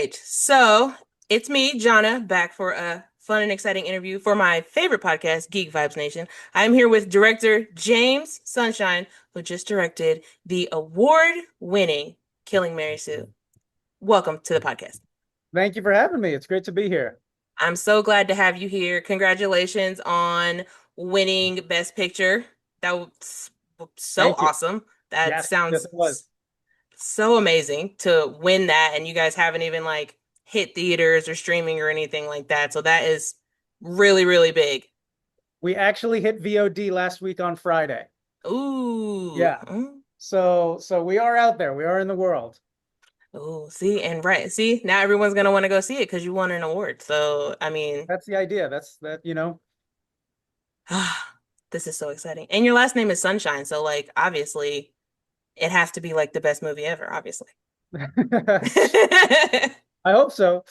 right. So it's me, Jonna, back for a fun and exciting interview for my favorite podcast, Geek Vibes Nation. I'm here with director James Sunshine, who just directed the award-winning Killing Mary Sue. Welcome to the podcast. Thank you for having me. It's great to be here. I'm so glad to have you here. Congratulations on winning Best Picture. That was so Thank you. awesome. That Yes, yes, sounds it was. so amazing to win that, and you guys haven't even like hit theaters or streaming or anything like that. So that is really, really big. We actually hit VOD last week on Friday. Ooh. Yeah. So we are out there. We are in the world. Ooh, see, and right. See, now everyone's gonna want to go see it because you won an award. So, I mean, That's the idea. That's that. this is so exciting. And your last name is Sunshine, so like obviously it has to be like the best movie ever, obviously. I hope so.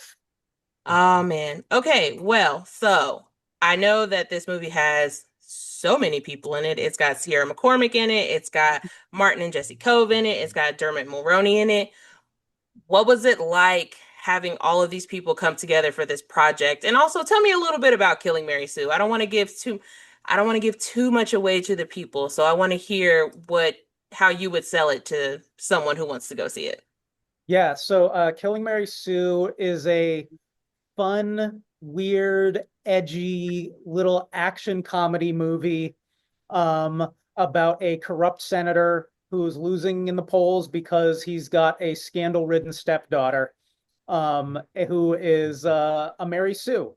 Oh man. Okay, well, so I know that this movie has so many people in it. It's got Sierra McCormick in it, it's got Martin and Jesse Cove in it, it's got Dermot Mulroney in it. What was it like having all of these people come together for this project? And also tell me a little bit about Killing Mary Sue. I don't want to give too much away to the people, so I want to hear what how you would sell it to someone who wants to go see it. Yeah, so Killing Mary Sue is a fun, weird, edgy little action comedy movie about a corrupt senator who's losing in the polls because he's got a scandal-ridden stepdaughter, who is a Mary Sue.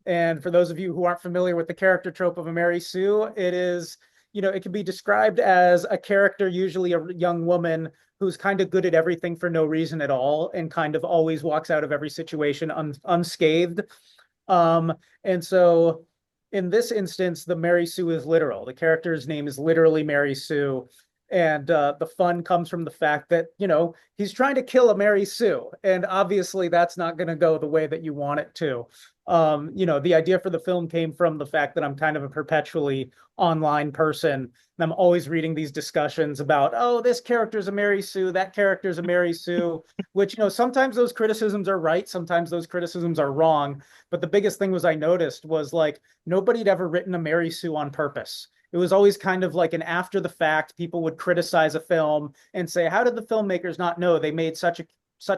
And for those of you who aren't familiar with the character trope of a Mary Sue, it is, it can be described as a character, usually a young woman who's kind of good at everything for no reason at all and kind of always walks out of every situation unscathed. Um, and so in this instance, the Mary Sue is literal. The character's name is literally Mary Sue. And the fun comes from the fact that, he's trying to kill a Mary Sue. And obviously, that's not going to go the way that you want it to. The idea for the film came from the fact that I'm kind of a perpetually online person. And I'm always reading these discussions about, oh, this character's a Mary Sue, that character's a Mary Sue, which, sometimes those criticisms are right, sometimes those criticisms are wrong. But the biggest thing was I noticed was like nobody had ever written a Mary Sue on purpose. It was always kind of like an after the fact, people would criticize a film and say, how did the filmmakers not know they made such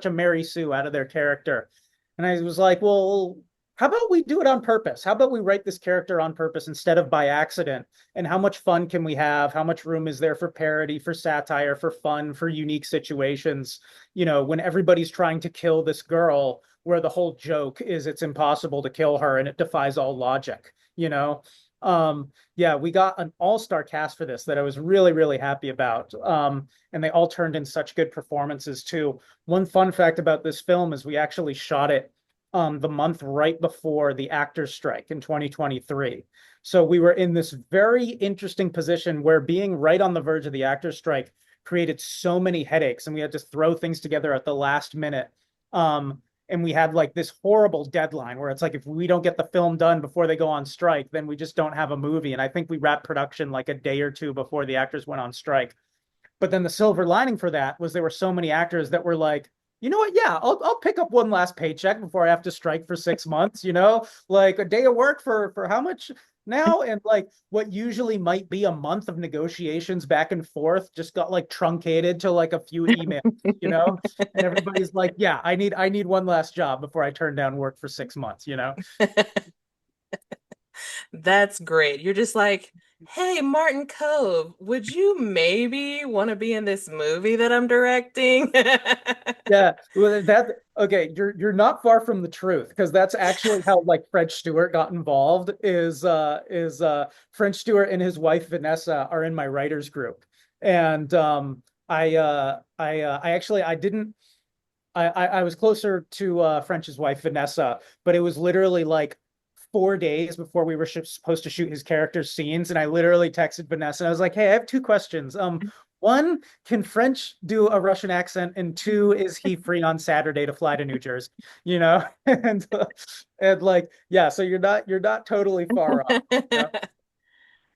a Mary Sue out of their character? And I was like, well, how about we do it on purpose? How about we write this character on purpose instead of by accident? And how much fun can we have? How much room is there for parody, for satire, for fun, for unique situations? When everybody's trying to kill this girl, where the whole joke is it's impossible to kill her and it defies all logic, you know? Yeah, we got an all-star cast for this that I was really, really happy about. And they all turned in such good performances too. One fun fact about this film is we actually shot it the month right before the actors strike in 2023. So we were in this very interesting position where being right on the verge of the actors strike created so many headaches and we had to throw things together at the last minute. And we had like this horrible deadline where it's like if we don't get the film done before they go on strike, then we just don't have a movie. And I think we wrapped production like a day or two before the actors went on strike. But then the silver lining for that was there were so many actors that were like, you know what? Yeah, I'll pick up one last paycheck before I have to strike for 6 months. Like a day of work for how much now? And like what usually might be a month of negotiations back and forth just got like truncated to like a few emails. You know, and everybody's like, yeah, I need one last job before I turn down work for 6 months. That's great. You're just like, hey, Martin Cove, would you maybe want to be in this movie that I'm directing? Yeah, well, that okay. You're not far from the truth because that's actually how like French Stewart got involved. Is French Stewart and his wife Vanessa are in my writers group, and I actually I didn't I was closer to French's wife Vanessa, but it was literally like 4 days before we were supposed to shoot his character's scenes, and I literally texted Vanessa and I was like, "Hey, I have two questions. One, can French do a Russian accent? And two, is he free on Saturday to fly to New Jersey? And like, yeah, so you're not totally far off. Yeah.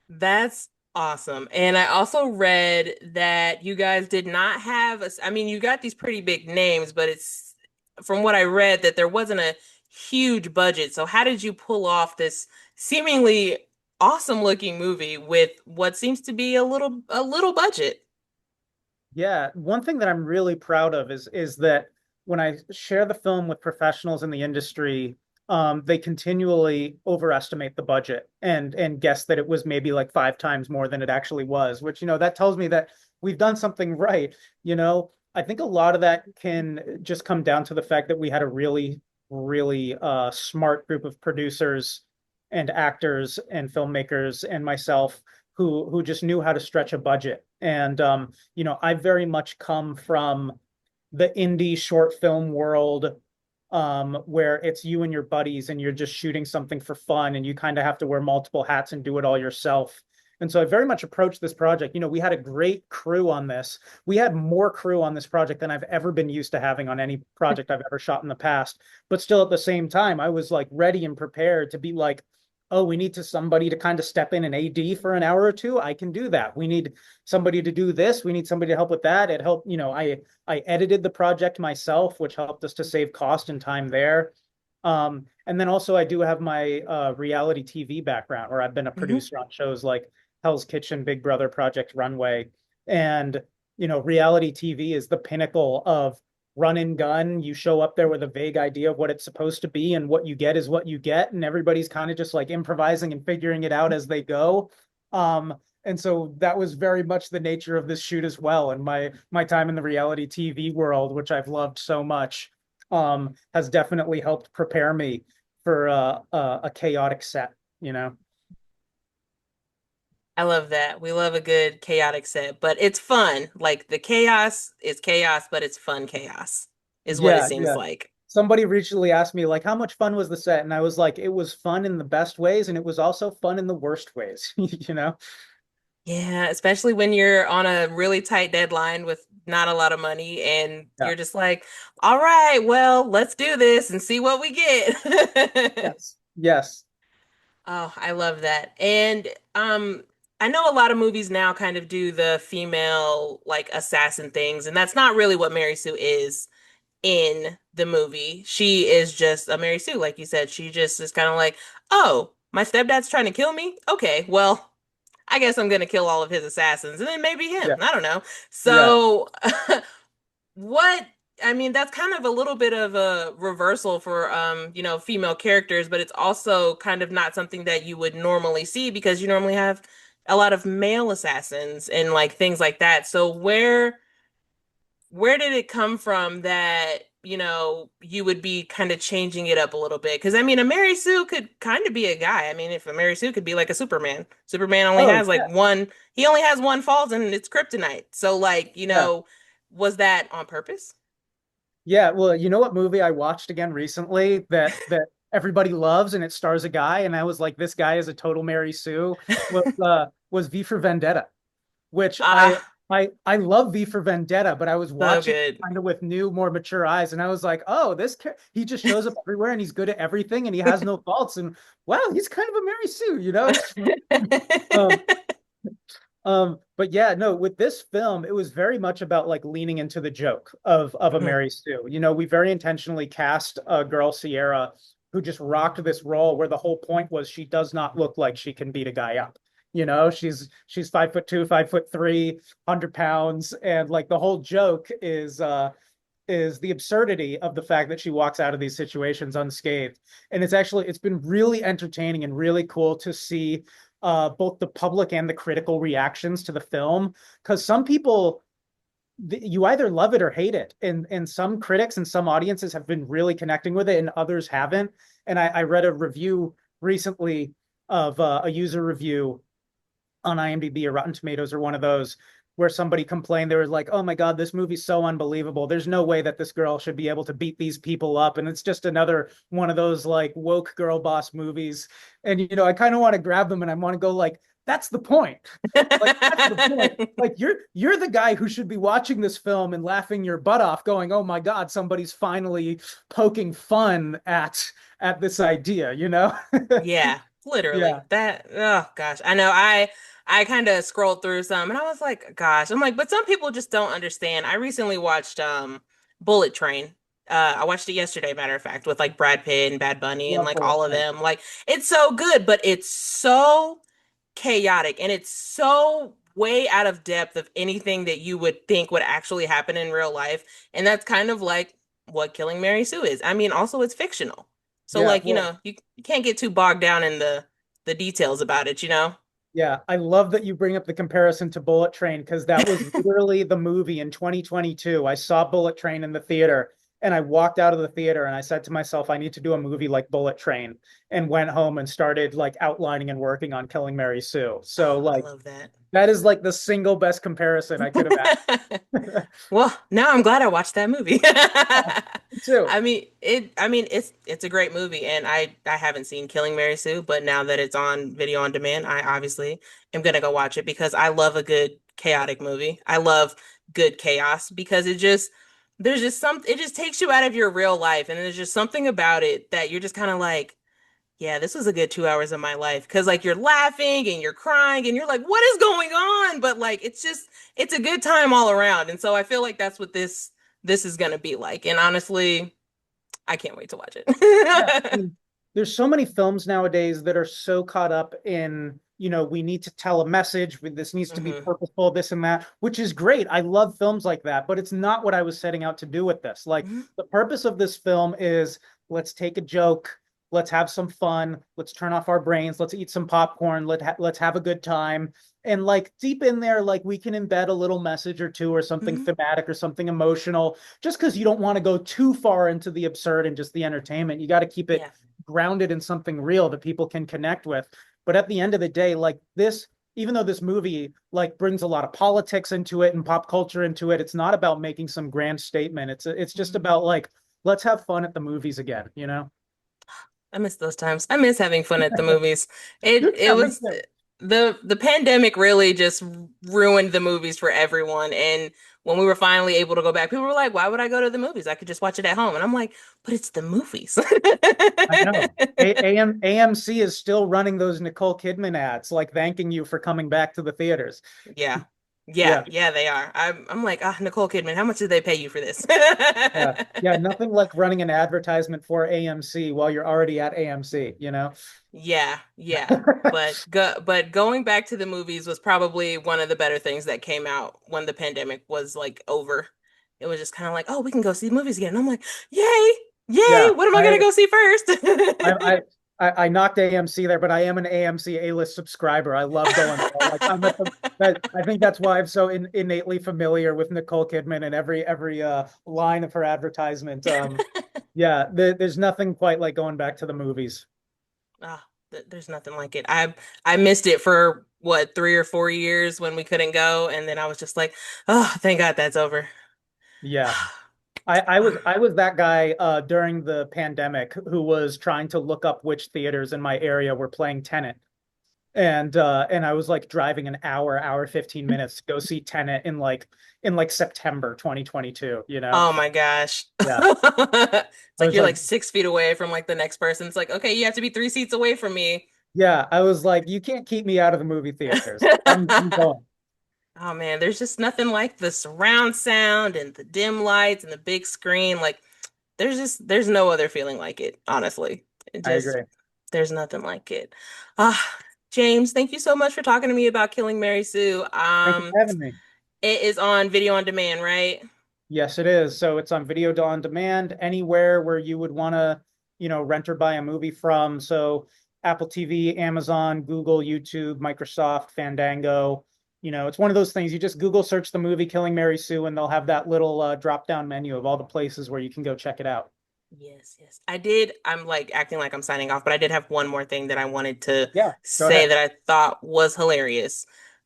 That's awesome. And I also read that you guys did not have I mean, you got these pretty big names, but it's from what I read that there wasn't a huge budget. So how did you pull off this seemingly awesome looking movie with what seems to be a little budget? Yeah, one thing that I'm really proud of is that when I share the film with professionals in the industry, they continually overestimate the budget and guess that it was maybe like 5 times more than it actually was, which, that tells me that we've done something right. I think a lot of that can just come down to the fact that we had a really, really smart group of producers and actors and filmmakers and myself who just knew how to stretch a budget. And I very much come from the indie short film world, where it's you and your buddies and you're just shooting something for fun and you kind of have to wear multiple hats and do it all yourself. And so I very much approached this project. We had a great crew on this. We had more crew on this project than I've ever been used to having on any project I've ever shot in the past. But still, at the same time, I was like ready and prepared to be like, oh, we need somebody to kind of step in and AD for an hour or two. I can do that. We need somebody to do this. We need somebody to help with that. It helped, I edited the project myself, which helped us to save cost and time there. And then also I do have my reality TV background where I've been a Mhm. producer on shows like Hell's Kitchen, Big Brother, Project Runway. And, reality TV is the pinnacle of run and gun. You show up there with a vague idea of what it's supposed to be, and what you get is what you get, and everybody's kind of just like improvising and figuring it out as they go. And so that was very much the nature of this shoot as well. And my time in the reality TV world, which I've loved so much, has definitely helped prepare me for a chaotic set, you know? I love that. We love a good chaotic set, but it's fun. Like the chaos is chaos, but it's fun chaos, is what it Yeah, seems yeah. like. Somebody recently asked me, like, how much fun was the set? And I was like, it was fun in the best ways, and it was also fun in the worst ways, you know? Yeah, especially when you're on a really tight deadline with not a lot of money and Yeah. you're just like, all right, well, let's do this and see what we get. Yes. Yes. Oh, I love that. And I know a lot of movies now kind of do the female like assassin things, and that's not really what Mary Sue is in the movie. She is just a Mary Sue, like you said. She just is kind of like, oh, my stepdad's trying to kill me? Okay, well, I guess I'm gonna kill all of his assassins and then maybe him. Yeah. I don't know. Yeah. So what I mean, that's kind of a little bit of a reversal for female characters, but it's also kind of not something that you would normally see because you normally have a lot of male assassins and like things like that. So where did it come from that, you would be kind of changing it up a little bit? Because I mean, a Mary Sue could kind of be a guy. I mean, if a Mary Sue could be like a Superman. Superman only Oh, has like yeah. one, he only has one fault and it's kryptonite. So like, Yeah. was that on purpose? Yeah. Well, you know what movie I watched again recently that everybody loves, and it stars a guy, and I was like, this guy is a total Mary Sue, was V for Vendetta, which I Ah, I I love V for Vendetta, but I was so watching good. kind of with new, more mature eyes, and I was like, oh, he just shows up everywhere, and he's good at everything, and he has no faults, and wow, he's kind of a Mary Sue. It's um, but yeah, no, with this film, it was very much about like leaning into the joke of a Mhm. Mary Sue. We very intentionally cast a girl, Sierra, who just rocked this role where the whole point was she does not look like she can beat a guy up. She's 5'2", 5'3", 100 pounds, and like the whole joke is the absurdity of the fact that she walks out of these situations unscathed. And it's been really entertaining and really cool to see both the public and the critical reactions to the film. Because some people, you either love it or hate it, and some critics and some audiences have been really connecting with it, and others haven't. And I read a review recently of a user review on IMDb or Rotten Tomatoes or one of those, where somebody complained. They were like, "Oh my God, this movie's so unbelievable. There's no way that this girl should be able to beat these people up." And it's just another one of those like woke girl boss movies. And I kind of want to grab them and I want to go like, "That's the point. Like that's the point. Like you're the guy who should be watching this film and laughing your butt off, going, "Oh my God, somebody's finally poking fun at this idea." Yeah, Yeah. literally. That oh gosh. I know I kind of scrolled through some and I was like, gosh. I'm like, but some people just don't understand. I recently watched Bullet Train. I watched it yesterday, matter of fact, with like Brad Pitt and Bad Bunny and Love like Bullet all of Train. them. Like it's so good, but it's so chaotic and it's so way out of depth of anything that you would think would actually happen in real life. And that's kind of like what Killing Mary Sue is. I mean, also it's fictional. So Yeah, like, well, you can't get too bogged down in the details about it, you know? yeah, I love that you bring up the comparison to Bullet Train because that was literally the movie in 2022. I saw Bullet Train in the theater and I walked out of the theater and I said to myself, I need to do a movie like Bullet Train, and went home and started like outlining and working on Killing Mary Sue. So Oh, I like love that. that is like the single best comparison I could imagine. Well, now I'm glad I watched that movie. Me too. I mean it's a great movie and I haven't seen Killing Mary Sue, but now that it's on video on demand, I obviously am gonna go watch it because I love a good chaotic movie. I love good chaos because there's just it just takes you out of your real life and there's just something about it that you're just kind of like, yeah, this was a good 2 hours of my life because like you're laughing and you're crying and you're like, what is going on? But like it's a good time all around. And so I feel like that's what this is gonna be like. And honestly, I can't wait to watch Yeah, I it. mean, there's so many films nowadays that are so caught up in, we need to tell a message, this needs to be hmm purposeful, this and that, which is great. I love films like that, but it's not what I was setting out to do with this. Like, hmm the purpose of this film is let's take a joke, let's have some fun, let's turn off our brains, let's eat some popcorn, let's have a good time. And like deep in there, like we can embed a little message or two or something hmm thematic or something emotional, just because you don't want to go too far into the absurd and just the entertainment. You got to keep it Yeah. grounded in something real that people can connect with. But at the end of the day, like this, even though this movie like brings a lot of politics into it and pop culture into it, it's not about making some grand statement. It's just Mhm. about like let's have fun at the movies again, you know? I miss those times. I miss having fun at the movies. It Yeah, me was too. the pandemic really just ruined the movies for everyone. And when we were finally able to go back, people were like, "Why would I go to the movies? I could just watch it at home." And I'm like, "But it's the movies." I know. AMC is still running those Nicole Kidman ads, like thanking you for coming back to the theaters. Yeah. Yeah, Yeah, yeah, they are. I'm like, ah, Nicole Kidman, how much did they pay you for this? yeah, yeah. Nothing like running an advertisement for AMC while you're already at AMC, you know? Yeah, yeah. But going back to the movies was probably one of the better things that came out when the pandemic was like over. It was just kind of like, oh, we can go see movies again. And I'm like, yay, yay, Yeah, what am I gonna go see I, first? I, I knocked AMC there, but I am an AMC A-list subscriber. I love going there. Like I'm at the that I think that's why I'm so innately familiar with Nicole Kidman and every line of her advertisement. Yeah, there's nothing quite like going back to the movies. Ah, there's nothing like it. I missed it for what, 3 or 4 years when we couldn't go, and then I was just like, oh, thank God that's over. Yeah. I was that guy during the pandemic who was trying to look up which theaters in my area were playing Tenet. And I was like driving an hour 15 minutes to go see Tenet in like September 2022, you know? Oh my gosh. Yeah. It's I like was you're like, like 6 feet away from like the next person. It's like, okay, you have to be 3 seats away from me. yeah, I was like, you can't keep me out of the movie theaters. I'm going. Oh man, there's just nothing like the surround sound and the dim lights and the big screen. Like there's no other feeling like it, honestly. It I just agree. there's nothing like it. Ah, James, thank you so much for talking to me about Killing Mary Sue. Thank you for having me. It is on video on demand, right? Yes, it is. So it's on video on demand anywhere where you would want to, rent or buy a movie from. So Apple TV, Amazon, Google, YouTube, Microsoft, Fandango. It's one of those things. You just Google search the movie Killing Mary Sue, and they'll have that little drop down menu of all the places where you can go check it out. Yes, yes. I did. I'm like acting like I'm signing off, but I did have one more thing that I wanted to Yeah, go say ahead. that I thought was hilarious.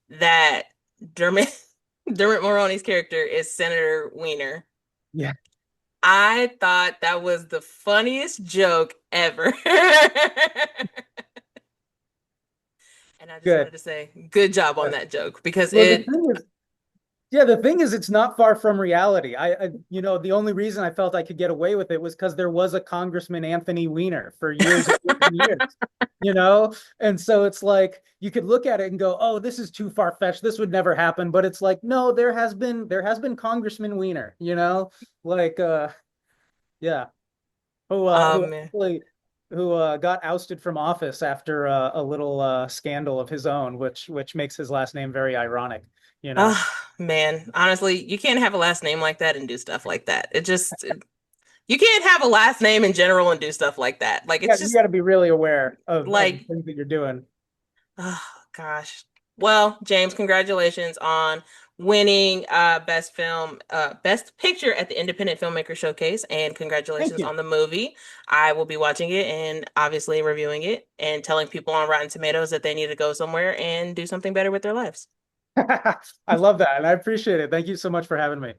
That Dermot Dermot Mulroney's character is Senator Weiner. Yeah, I thought that was the funniest joke ever. And I just good. wanted to say good job on Yeah. that joke because Well, the it thing is, yeah, the thing is, it's not far from reality. The only reason I felt I could get away with it was because there was a Congressman Anthony Weiner for years and years and years, you know? And so it's like you could look at it and go, "Oh, this is too far-fetched. This would never happen." But it's like, no, there has been Congressman Weiner, Like, Yeah. Who Man. actually who got ousted from office after a little scandal of his own, which makes his last name very ironic, you know. Oh, man. Honestly, you can't have a last name like that and do stuff like that. You can't have a last name in general and do stuff like that. Like, it's You just got to be really aware of the like, things that you're doing. oh, gosh. Well, James, congratulations on winning best picture at the Independent Filmmaker Showcase, and Thank congratulations you. on the movie. I will be watching it and obviously reviewing it and telling people on Rotten Tomatoes that they need to go somewhere and do something better with their lives. I love that, and I appreciate it. Thank you so much for having me.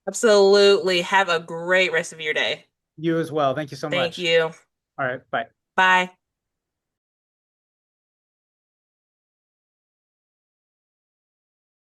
Absolutely. Have a great rest of your day. You as well. Thank you so Thank much. you. All right, bye. Bye.